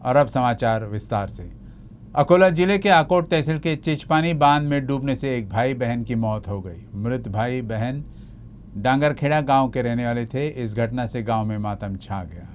और अब समाचार विस्तार से। अकोला जिले के आकोट तहसील के चिचपानी बांध में डूबने से एक भाई बहन की मौत हो गई। मृत भाई बहन डांगरखेड़ा गांव के रहने वाले थे। इस घटना से गांव में मातम छा गया।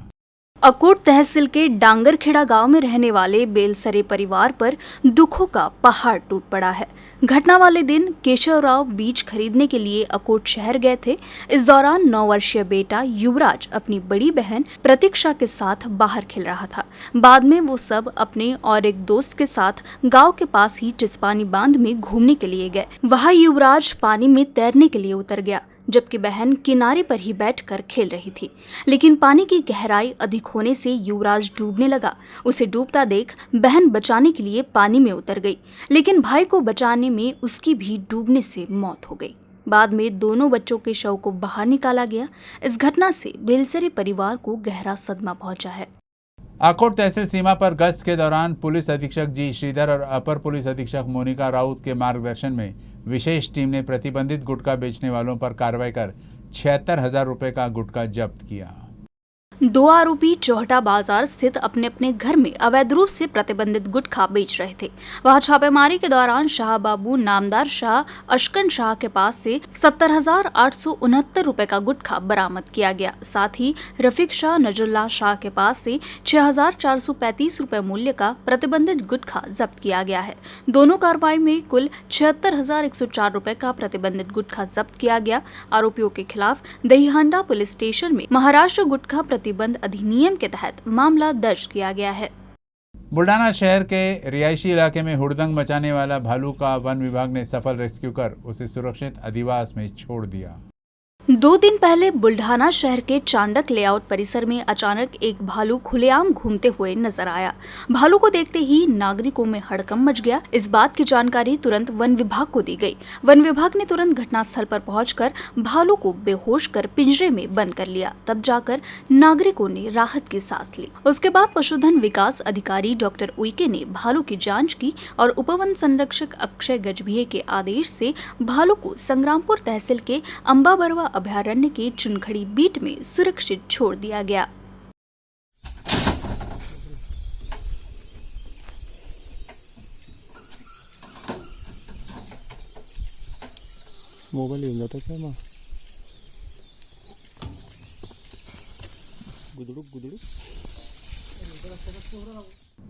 अकोट तहसील के डांगरखेड़ा गांव में रहने वाले बेलसरे परिवार पर दुखों का पहाड़ टूट पड़ा है। घटना वाले दिन केशवराव बीज खरीदने के लिए अकोट शहर गए थे। इस दौरान 9 वर्षीय बेटा युवराज अपनी बड़ी बहन प्रतीक्षा के साथ बाहर खेल रहा था। बाद में वो सब अपने और एक दोस्त के साथ गांव के पास ही चिचपानी बांध में घूमने के लिए गए। वहां युवराज पानी में तैरने के लिए उतर गया, जबकि बहन किनारे पर ही बैठकर खेल रही थी। लेकिन पानी की गहराई अधिक होने से युवराज डूबने लगा। उसे डूबता देख बहन बचाने के लिए पानी में उतर गई, लेकिन भाई को बचाने में उसकी भी डूबने से मौत हो गई। बाद में दोनों बच्चों के शव को बाहर निकाला गया। इस घटना से बेलसरे परिवार को गहरा सदमा पहुंचा है। आकोट तहसील सीमा पर गश्त के दौरान पुलिस अधीक्षक जी श्रीधर और अपर पुलिस अधीक्षक मोनिका राउत के मार्गदर्शन में विशेष टीम ने प्रतिबंधित गुटखा बेचने वालों पर कार्रवाई कर 76,000 रुपए का गुटखा जब्त किया। 2 आरोपी चौहटा बाजार स्थित अपने अपने घर में अवैध रूप से प्रतिबंधित गुटखा बेच रहे थे। वहां छापेमारी के दौरान शाह बाबू, नामदार शाह, अशकन शाह के पास से 70,869 रुपए का गुटखा बरामद किया गया। साथ ही रफीक शाह, नजुल्ला शाह के पास से 6,435 रुपए मूल्य का प्रतिबंधित गुटखा जब्त किया गया है। दोनों कार्रवाई में कुल 76,104 रुपए का प्रतिबंधित गुटखा जब्त किया गया। आरोपियों के खिलाफ दहीहांडा पुलिस स्टेशन में महाराष्ट्र गुटखा प्रतिबंध अधिनियम के तहत मामला दर्ज किया गया है। बुल्ढाना शहर के रिहायशी इलाके में हुड़दंग मचाने वाला भालू का वन विभाग ने सफल रेस्क्यू कर उसे सुरक्षित अधिवास में छोड़ दिया। 2 दिन पहले बुल्ढाना शहर के चांडक लेआउट परिसर में अचानक एक भालू खुलेआम घूमते हुए नजर आया। भालू को देखते ही नागरिकों में हड़कंप मच गया। इस बात की जानकारी तुरंत वन विभाग को दी गई। वन विभाग ने तुरंत घटनास्थल पर पहुंचकर भालू को बेहोश कर पिंजरे में बंद कर लिया। तब जाकर नागरिकों ने राहत की सांस ली। उसके बाद पशुधन विकास अधिकारी डॉक्टर उइके ने भालू की जाँच की और उपवन संरक्षक अक्षय गजभिये के आदेश से भालू को संग्रामपुर तहसील के अंबाबरवा अभयारण्य के चुनखड़ी बीट में सुरक्षित छोड़ दिया गया। मोबाइल येऊन जातो काय मग गुदड़ू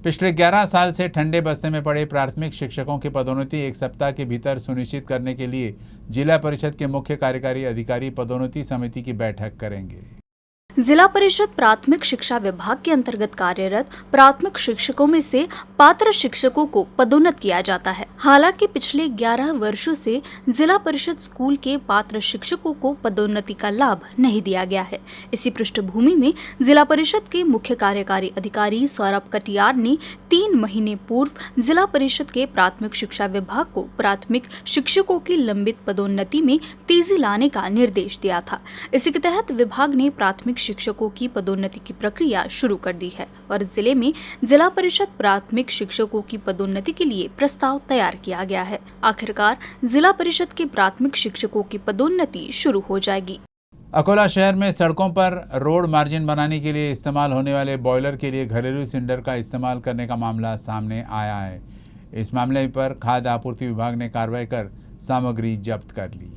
पिछले 11 साल से ठंडे बस्ते में पड़े प्राथमिक शिक्षकों की पदोन्नति 1 सप्ताह के भीतर सुनिश्चित करने के लिए जिला परिषद के मुख्य कार्यकारी अधिकारी पदोन्नति समिति की बैठक करेंगे। जिला परिषद प्राथमिक शिक्षा विभाग के अंतर्गत कार्यरत प्राथमिक शिक्षकों में से पात्र शिक्षकों को पदोन्नत किया जाता है। हालांकि पिछले 11 वर्षों से जिला परिषद स्कूल के पात्र शिक्षकों को पदोन्नति का लाभ नहीं दिया गया है। इसी पृष्ठभूमि में जिला परिषद के मुख्य कार्यकारी अधिकारी सौरभ कटियार ने 3 महीने पूर्व जिला परिषद के प्राथमिक शिक्षा विभाग को प्राथमिक शिक्षकों की लंबित पदोन्नति में तेजी लाने का निर्देश दिया था। इसी के तहत विभाग ने प्राथमिक शिक्षकों की पदोन्नति की प्रक्रिया शुरू कर दी है और जिले में जिला परिषद प्राथमिक शिक्षकों की पदोन्नति के लिए प्रस्ताव तैयार किया गया है। आखिरकार जिला परिषद के प्राथमिक शिक्षकों की पदोन्नति शुरू हो जाएगी। अकोला शहर में सड़कों पर रोड मार्जिन बनाने के लिए इस्तेमाल होने वाले बॉयलर के लिए घरेलू सिलेंडर का इस्तेमाल करने का मामला सामने आया है। इस मामले पर खाद्य आपूर्ति विभाग ने कार्रवाई कर सामग्री जब्त कर ली।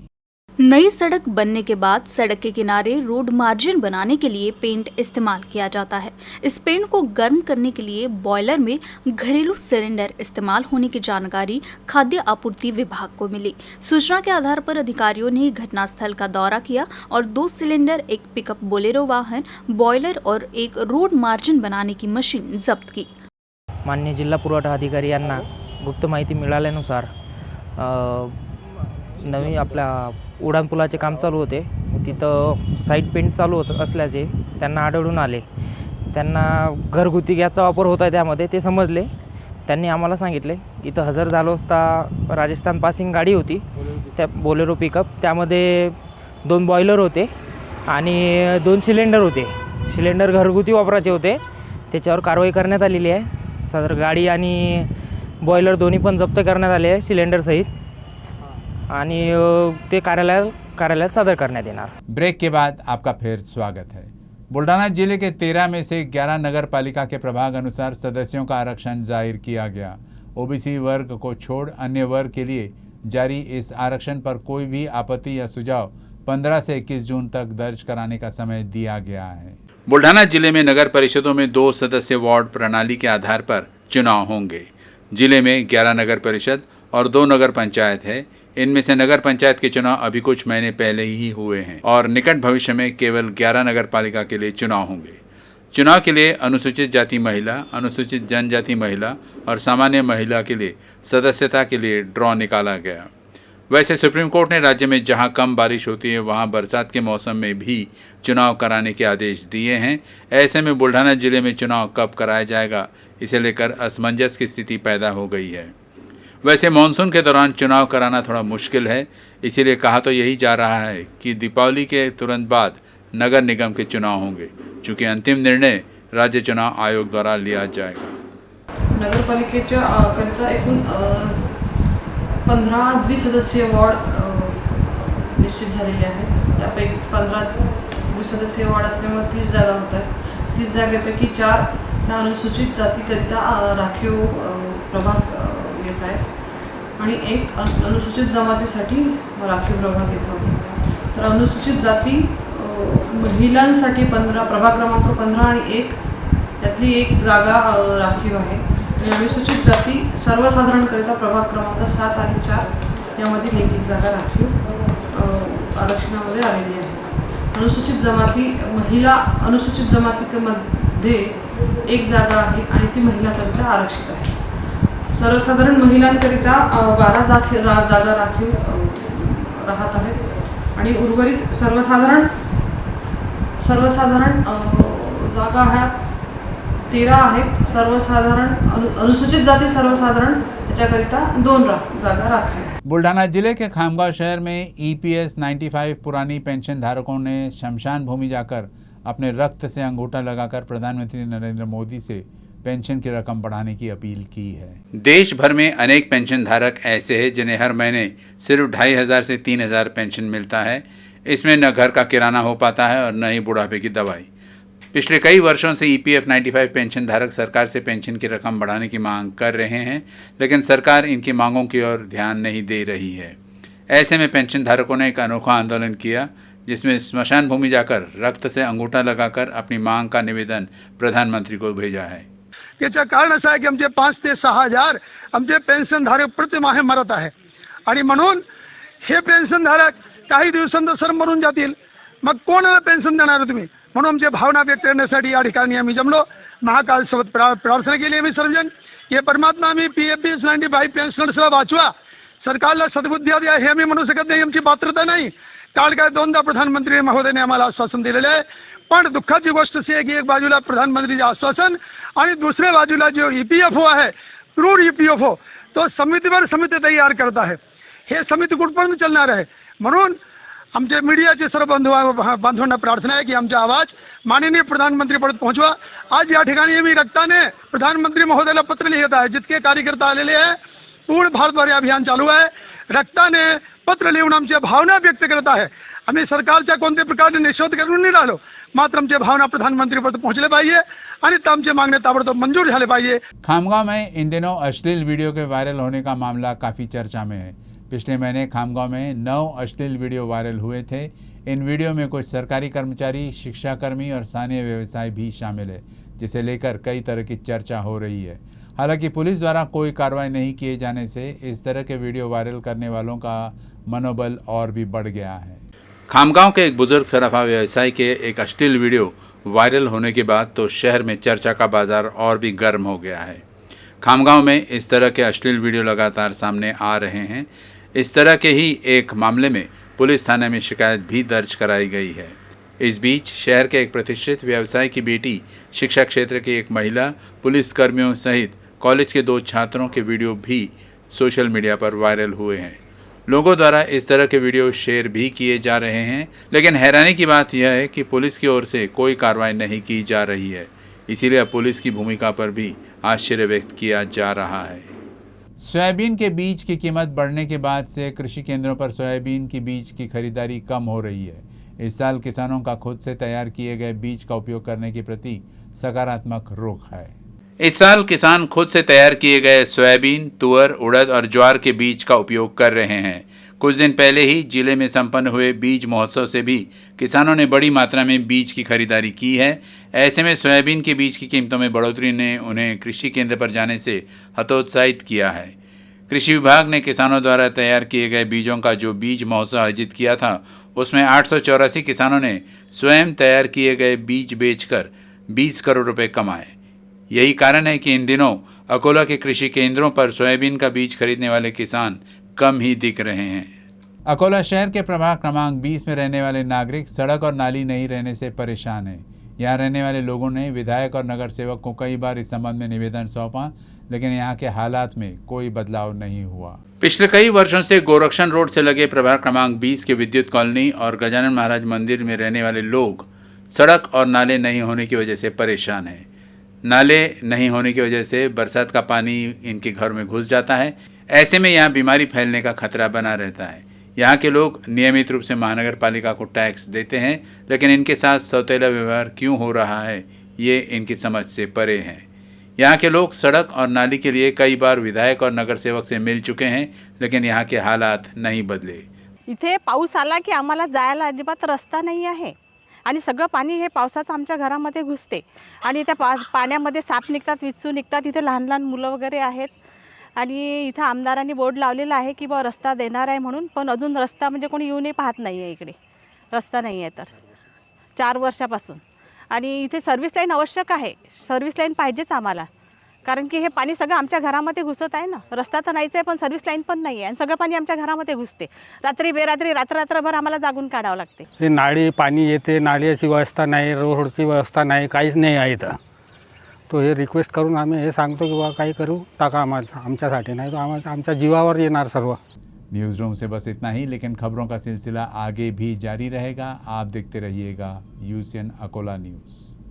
नई सड़क बनने के बाद सड़क के किनारे रोड मार्जिन बनाने के लिए पेंट इस्तेमाल किया जाता है। इस पेंट को गर्म करने के लिए बॉयलर में घरेलू सिलेंडर इस्तेमाल होने की जानकारी खाद्य आपूर्ति विभाग को मिली। सूचना के आधार पर अधिकारियों ने घटनास्थल का दौरा किया और 2 सिलेंडर, एक पिकअप बोलेरो वाहन, बॉयलर और एक रोड मार्जिन बनाने की मशीन जब्त की। माननीय जिल्हा पुरवठा अधिकारी यांना गुप्त माहिती मिळाल्यानुसार नवीन आपल्या उड्डाणपुलाचे काम चालू होते। तिथं साईड पेंट चालू होत असल्याचे त्यांना आढळून आले। त्यांना घरगुती गॅसचा वापर होत आहे त्यामध्ये ते समजले। त्यांनी आम्हाला सांगितले इथं हजर झालो असता राजस्थान पासिंग गाडी होती, त्या बोलेरो पिकअप, त्यामध्ये 2 बॉयलर होते आणि 2 सिलेंडर होते। सिलेंडर घरगुती वापराचे होते। त्याच्यावर कारवाई करण्यात आलेली आहे। सदर गाडी आणि बॉयलर दोन्ही पण जप्त करण्यात आले आहे सिलेंडर सहित आणि ते कार्यालयात सादर करण्यात येणार। ब्रेक के बाद आपका फिर स्वागत है। बुल्ढाना जिले के 13 में से 11 नगर पालिका के प्रभाग अनुसार सदस्यों का आरक्षण जाहिर किया गया। ओबीसी वर्ग को छोड़ अन्य वर्ग के लिए जारी इस आरक्षण पर कोई भी आपत्ति या सुझाव 15 से 21 जून तक दर्ज कराने का समय दिया गया है। बुल्ढाना जिले में नगर परिषदों में 2 सदस्य वार्ड प्रणाली के आधार पर चुनाव होंगे। जिले में 11 नगर परिषद और 2 नगर पंचायत है। इनमें से नगर पंचायत के चुनाव अभी कुछ महीने पहले ही हुए हैं और निकट भविष्य में केवल 11 नगर पालिका के लिए चुनाव होंगे। चुनाव के लिए अनुसूचित जाति महिला, अनुसूचित जनजाति महिला और सामान्य महिला के लिए सदस्यता के लिए ड्रॉ निकाला गया। वैसे सुप्रीम कोर्ट ने राज्य में जहां कम बारिश होती है वहां बरसात के मौसम में भी चुनाव कराने के आदेश दिए हैं। ऐसे में बुल्ढाना जिले में चुनाव कब कराया जाएगा, इसे लेकर असमंजस की स्थिति पैदा हो गई है। वैसे मानसून के दौरान चुनाव कराना थोड़ा मुश्किल है, इसीलिए कहा तो यही जा रहा है कि दीपावली के तुरंत बाद नगर निगम के चुनाव होंगे, चूँकि अंतिम निर्णय राज्य चुनाव आयोग द्वारा लिया जाएगा। नगरपालिकेच्या करिता एकूण 15 द्विसदस्यीय वॉर्ड निश्चित झालेले आहेत। त्यापैकी 15 द्विसदस्यीय वॉर्ड असल्यामुळे 30 जागा होत आहेत। 30 जागेपैकी 4 ह्या अनुसूचित जातीकरिता राखीव प्रभाग येत आहे आणि एक अनुसूचित जमातीसाठी राखीव प्रभाग येत आहे। तर अनुसूचित जाती महिलांसाठी 15 प्रभाग क्रमांक 15 आणि 1 यातली एक जागा राखीव आहे। अनुसूचित जाती सर्वसाधारणकरिता प्रभाग क्रमांक 7 आणि 4 यामधील एक जागा राखीव आरक्षणामध्ये आलेली आहे। अनुसूचित जमाती महिला अनुसूचित जमातीमध्ये एक जागा आहे आणि ती महिलांकरिता आरक्षित आहे। सर्वसाधारण महिलांकरिता 12 जागा राखीव राहत आहेत आणि उर्वरित सर्वसाधारण जागा ह्या 13 आहेत। सर्वसाधारण अनुसूचित जाति सर्वसाधारण याच्याकरिता 2 जागा राखीव। बुल्ढाना जिले के खामगांव शहर में EPS 95 पुरानी पेंशन धारकों ने शमशान भूमि जाकर अपने रक्त से अंगूठा लगाकर प्रधानमंत्री नरेंद्र मोदी से पेंशन की रकम बढ़ाने की अपील की है। देश भर में अनेक पेंशन धारक ऐसे हैं जिन्हें हर महीने सिर्फ 2500 से 3000 पेंशन मिलता है। इसमें न घर का किराना हो पाता है और न ही बुढ़ापे की दवाई। पिछले कई वर्षों से EPF 95 पेंशन धारक सरकार से पेंशन की रकम बढ़ाने की मांग कर रहे हैं, लेकिन सरकार इनकी मांगों की ओर ध्यान नहीं दे रही है। ऐसे में पेंशन धारकों ने एक अनोखा आंदोलन किया, जिसमें स्मशान भूमि जाकर रक्त से अंगूठा लगाकर अपनी मांग का निवेदन प्रधानमंत्री को भेजा है। याचं कारण असं आहे की आमचे 5 ते 6 हजार आमचे पेन्शनधारक प्रतिमाहे मरत आहे आणि म्हणून हे पेन्शनधारक काही दिवसांत सर मरून जातील, मग कोणाला पेन्शन देणार तुम्ही? म्हणून आमची भावना व्यक्त करण्यासाठी या ठिकाणी आम्ही जमलो। महाकालसोबत प्रार्थना केली आम्ही सर्वजण की परमात्मा आम्ही PF 95 पेन्शनर्सला वाचवा, सरकारला सद्बुद्धी द्या। हे आम्ही म्हणू शकत नाही, आमची पात्रता नाही। काल काय 2दा प्रधानमंत्री महोदयाने आम्हाला आश्वासन दिलेलं आहे, पण दुःखाची गोष्ट अशी आहे की एक बाजूला प्रधानमंत्रीचे आश्वासन आणि दुसऱ्या बाजूला जो EPFO आहे, क्रूर EPFO, तो समितीवर समिती तयार करत आहे। हे समिती कुठपर्यंत चालणार आहे? म्हणून आमचे मीडियाचे सर्व बांधवांना प्रार्थना आहे की आमचा आवाज माननीय प्रधानमंत्रीपर्यंत पोहोचवा। आज या ठिकाणी मी रक्ताने प्रधानमंत्री महोदयाला पत्र लिहित आहे। जितके कार्यकर्ता आलेले आहे, पूर्ण भारतभर अभियान चालू आहे। रक्ताने पत्र लिहून आमच्या भावना व्यक्त करत आहे। आम्ही सरकारच्या कोणत्या प्रकारचे निषेध करून नाही राहिलो, मात्र आमच्या भावना प्रधानमंत्रीपर्यंत पोहोचले पाहिजे आणि आमचे मागणे ताबडतोब मंजूर झाले पाहिजे। खामगांव में इन दिनों अश्लील वीडियो के वायरल होने का मामला काफ़ी चर्चा में है। पिछले महीने खामगांव में 9 अश्लील वीडियो वायरल हुए थे। इन वीडियो में कुछ सरकारी कर्मचारी, शिक्षाकर्मी और स्थानीय व्यवसाय भी शामिल है, जिसे लेकर कई तरह की चर्चा हो रही है। हालांकि पुलिस द्वारा कोई कार्रवाई नहीं किए जाने से इस तरह के वीडियो वायरल करने वालों का मनोबल और भी बढ़ गया है। खामगांव के एक बुजुर्ग सराफा व्यवसायी के एक अश्लील वीडियो वायरल होने के बाद तो शहर में चर्चा का बाजार और भी गर्म हो गया है। खामगांव में इस तरह के अश्लील वीडियो लगातार सामने आ रहे हैं। इस तरह के ही एक मामले में पुलिस थाने में शिकायत भी दर्ज कराई गई है। इस बीच शहर के एक प्रतिष्ठित व्यवसायी की बेटी, शिक्षा क्षेत्र की एक महिला, पुलिस कर्मियों सहित कॉलेज के 2 छात्रों के वीडियो भी सोशल मीडिया पर वायरल हुए हैं। लोगों द्वारा इस तरह के वीडियो शेयर भी किए जा रहे हैं, लेकिन हैरानी की बात यह है कि पुलिस की ओर से कोई कार्रवाई नहीं की जा रही है। इसीलिए पुलिस की भूमिका पर भी आश्चर्य व्यक्त किया जा रहा है। सोयाबीन के बीज की कीमत बढ़ने के बाद से कृषि केंद्रों पर सोयाबीन की बीज की खरीदारी कम हो रही है। इस साल किसानों का खुद से तैयार किए गए बीज का उपयोग करने के प्रति सकारात्मक रुख है। इस साल किसान खुद से तैयार किए गए सोयाबीन, तुअर, उड़द और ज्वार के बीज का उपयोग कर रहे हैं। कुछ दिन पहले ही जिले में संपन्न हुए बीज महोत्सव से भी किसानों ने बड़ी मात्रा में बीज की खरीदारी की है। ऐसे में सोयाबीन के बीज की कीमतों में बढ़ोतरी ने उन्हें कृषि केंद्र पर जाने से हतोत्साहित किया है। कृषि विभाग ने किसानों द्वारा तैयार किए गए बीजों का जो बीज महोत्सव आयोजित किया था, उसमें 884 किसानों ने स्वयं तैयार किए गए बीज बेचकर 20 करोड़ रुपए कमाए। यही कारण है कि इन दिनों अकोला के कृषि केंद्रों पर सोयाबीन का बीज खरीदने वाले किसान कम ही दिख रहे हैं। अकोला शहर के प्रभाग क्रमांक 20 में रहने वाले नागरिक सड़क और नाली नहीं रहने से परेशान हैं। यहाँ रहने वाले लोगों ने विधायक और नगर सेवक को कई बार इस संबंध में निवेदन सौंपा, लेकिन यहाँ के हालात में कोई बदलाव नहीं हुआ। पिछले कई वर्षों से गोरक्षण रोड से लगे प्रभाग क्रमांक 20 के विद्युत कॉलोनी और गजानन महाराज मंदिर में रहने वाले लोग सड़क और नाले नहीं होने की वजह से परेशान हैं। नाले नहीं होने की वजह से बरसात का पानी इनके घर में घुस जाता है। ऐसे में यहाँ बीमारी फैलने का खतरा बना रहता है। यहाँ के लोग नियमित रूप से महानगर पालिका को टैक्स देते हैं, लेकिन इनके साथ सौतेला व्यवहार क्यों हो रहा है, ये इनकी समझ से परे है। यहाँ के लोग सड़क और नाली के लिए कई बार विधायक और नगर सेवक से मिल चुके हैं, लेकिन यहाँ के हालात नहीं बदले। इथे पाऊस आला की आम्हाला जायला अजिबात रस्ता नाही आहे आणि सगळं पाणी हे पावसाचं आमच्या घरामध्ये घुसते आणि त्या पाण्यामध्ये साप निघतात, विचू निघतात। इथे लहान लहान मुलं वगैरे आहेत आणि इथं आमदारांनी बोर्ड लावलेला आहे की बा रस्ता देणार आहे म्हणून, पण अजून रस्ता म्हणजे कोणी येऊनही पाहत नाही आहे। इकडे रस्ता नाही आहे तर 4 वर्षापासून। आणि इथे सर्व्हिस लाईन आवश्यक आहे, सर्व्हिस लाईन पाहिजेच आम्हाला, कारण की हे पाणी सगळं आमच्या घरामध्ये घुसत आहे ना। रस्ता तर नाहीच आहे, पण सर्व्हिस लाईन पण नाही आहे आणि सगळं पाणी आमच्या घरामध्ये घुसते। रात्री बेरात्री रात्रभर आम्हाला जागून काढावं लागते। हे नाळी पाणी येते, नाल्याची व्यवस्था नाही, रोडची व्यवस्था नाही, काहीच नाही आहे इथं। तो हे रिक्वेस्ट करून आम्ही हे सांगतो की बा काही करू टाका आमच्यासाठी, नाही तो आमच्या जीवावर येणार सर्व। न्यूज़ रूम से बस इतना ही, लेकिन खबरों का सिलसिला आगे भी जारी रहेगा। आप देखते रहिएगा UCN अकोला न्यूज़।